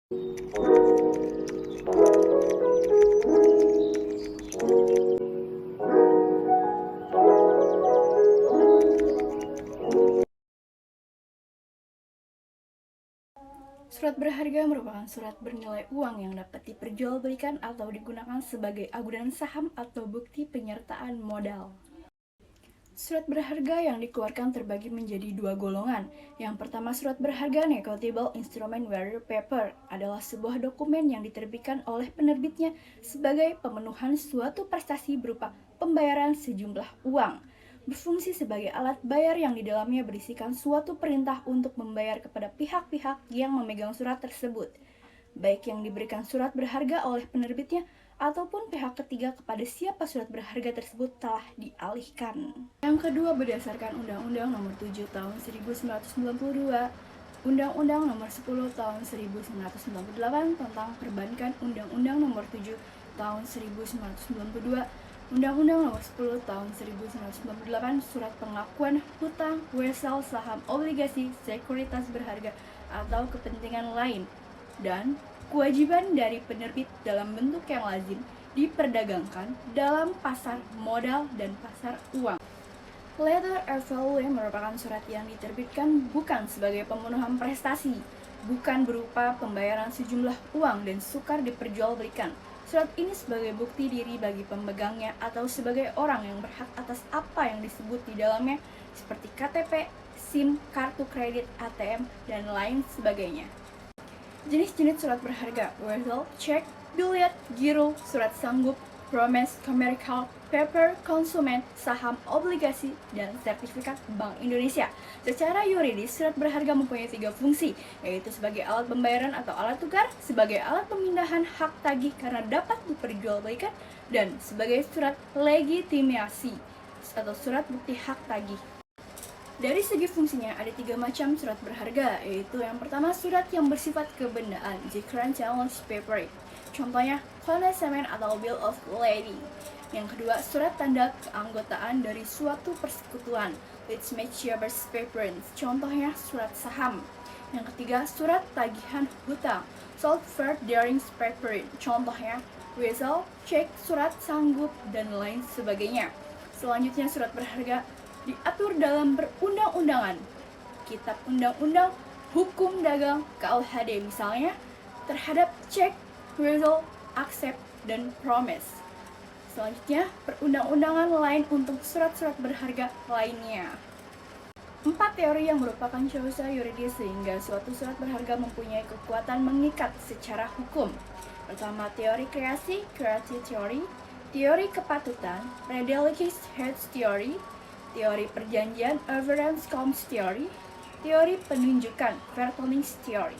Surat berharga merupakan surat bernilai uang yang dapat diperjualbelikan atau digunakan sebagai agunan saham atau bukti penyertaan modal. Surat berharga yang dikeluarkan terbagi menjadi dua golongan. Yang pertama, surat berharga negotiable instrument bearer paper adalah sebuah dokumen yang diterbitkan oleh penerbitnya sebagai pemenuhan suatu prestasi berupa pembayaran sejumlah uang. Berfungsi sebagai alat bayar yang di dalamnya berisikan suatu perintah untuk membayar kepada pihak-pihak yang memegang surat tersebut, baik yang diberikan surat berharga oleh penerbitnya ataupun pihak ketiga kepada siapa surat berharga tersebut telah dialihkan. Yang kedua, berdasarkan Undang-Undang Nomor 7 Tahun 1992, Undang-Undang Nomor 10 Tahun 1998 tentang Perbankan, Undang-Undang Nomor 7 Tahun 1992, Undang-Undang Nomor 10 Tahun 1998, Surat Pengakuan Hutang, Wesel, Saham, Obligasi, Sekuritas Berharga, atau kepentingan lain, dan kewajiban dari penerbit dalam bentuk yang lazim diperdagangkan dalam pasar modal dan pasar uang. Letter FLW merupakan surat yang diterbitkan bukan sebagai pemenuhan prestasi, bukan berupa pembayaran sejumlah uang dan sukar diperjualbelikan. Surat ini sebagai bukti diri bagi pemegangnya atau sebagai orang yang berhak atas apa yang disebut di dalamnya, seperti KTP, SIM, kartu kredit, ATM, dan lain sebagainya. Jenis-jenis surat berharga: wesel, cek, billet, giro, surat sanggup, promise, commercial paper, konsumen, saham, obligasi, dan sertifikat Bank Indonesia. Secara yuridis, surat berharga mempunyai 3 fungsi, yaitu sebagai alat pembayaran atau alat tukar, sebagai alat pemindahan hak tagih karena dapat diperjualbelikan, dan sebagai surat legitimasi atau surat bukti hak tagih. Dari segi fungsinya, ada 3 macam surat berharga, yaitu yang pertama, surat yang bersifat kebendaan, Zikran Challenge Paper, contohnya konsignment atau Bill of Lading. Yang kedua, surat tanda keanggotaan dari suatu persekutuan, Let's Make Shares Paper, contohnya surat saham. Yang ketiga, surat tagihan hutang, Sold Fair Daring Paper, contohnya wesel, cek, surat sanggup, dan lain sebagainya. Selanjutnya, surat berharga diatur dalam perundang-undangan, Kitab Undang-Undang Hukum Dagang KUHD misalnya, terhadap cek, wesel, accept, dan promise. Selanjutnya, perundang-undangan lain untuk surat-surat berharga lainnya. 4 teori yang merupakan causa yuridis sehingga suatu surat berharga mempunyai kekuatan mengikat secara hukum. Pertama, teori kreasi, creative theory, teori kepatutan, Redelius Heads Theory, teori perjanjian, Averance Comes Theory, teori penunjukan, Vertonings Theory.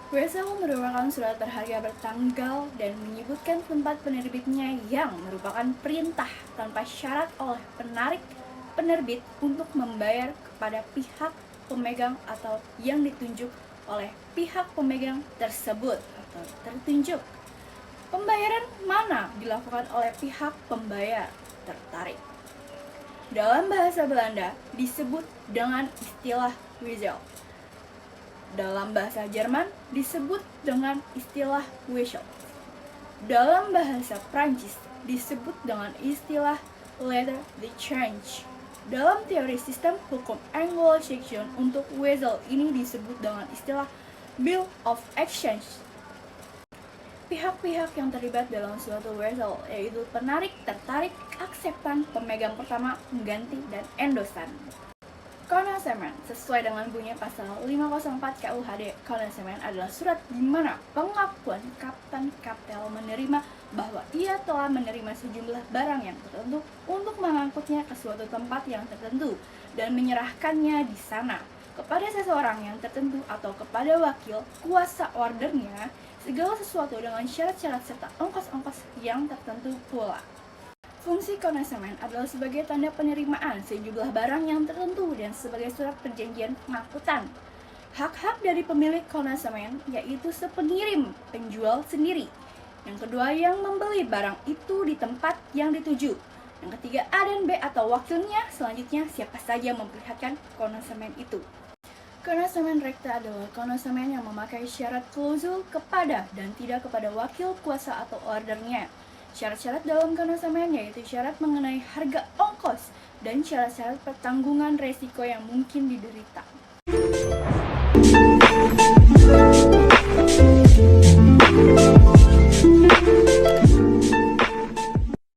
Wesel merupakan surat berharga bertanggal dan menyebutkan tempat penerbitnya yang merupakan perintah tanpa syarat oleh penerbit untuk membayar kepada pihak pemegang atau yang ditunjuk oleh pihak pemegang tersebut atau tertunjuk. Pembayaran mana dilakukan oleh pihak pembayar tertarik. Dalam bahasa Belanda disebut dengan istilah wesel. Dalam bahasa Jerman disebut dengan istilah wesel. Dalam bahasa Prancis disebut dengan istilah letter de change. Dalam teori sistem hukum Anglo-Saxon untuk wesel ini disebut dengan istilah bill of exchange. Pihak-pihak yang terlibat dalam suatu wesel yaitu penarik, tertarik, akseptan, pemegang pertama, pengganti, dan endosan. Konsignment sesuai dengan bunyi pasal 504 KUHD, konsignment adalah surat di mana pengakuan kapten kapten menerima bahwa ia telah menerima sejumlah barang yang tertentu untuk mengangkutnya ke suatu tempat yang tertentu dan menyerahkannya di sana kepada seseorang yang tertentu atau kepada wakil kuasa ordernya, segala sesuatu dengan syarat-syarat serta ongkos-ongkos yang tertentu pula. Fungsi konsignment adalah sebagai tanda penerimaan sejumlah barang yang tertentu dan sebagai surat perjanjian pengangkutan. Hak-hak dari pemilik konsignment yaitu sepengirim penjual sendiri. Yang kedua, yang membeli barang itu di tempat yang dituju. Yang ketiga, A dan B atau wakilnya. Selanjutnya, siapa saja memperlihatkan konsignment itu. Konosamen rekta adalah konosamen yang memakai syarat klausul kepada dan tidak kepada wakil kuasa atau ordernya. Syarat-syarat dalam konosamen yaitu syarat mengenai harga ongkos dan syarat-syarat pertanggungan resiko yang mungkin diderita.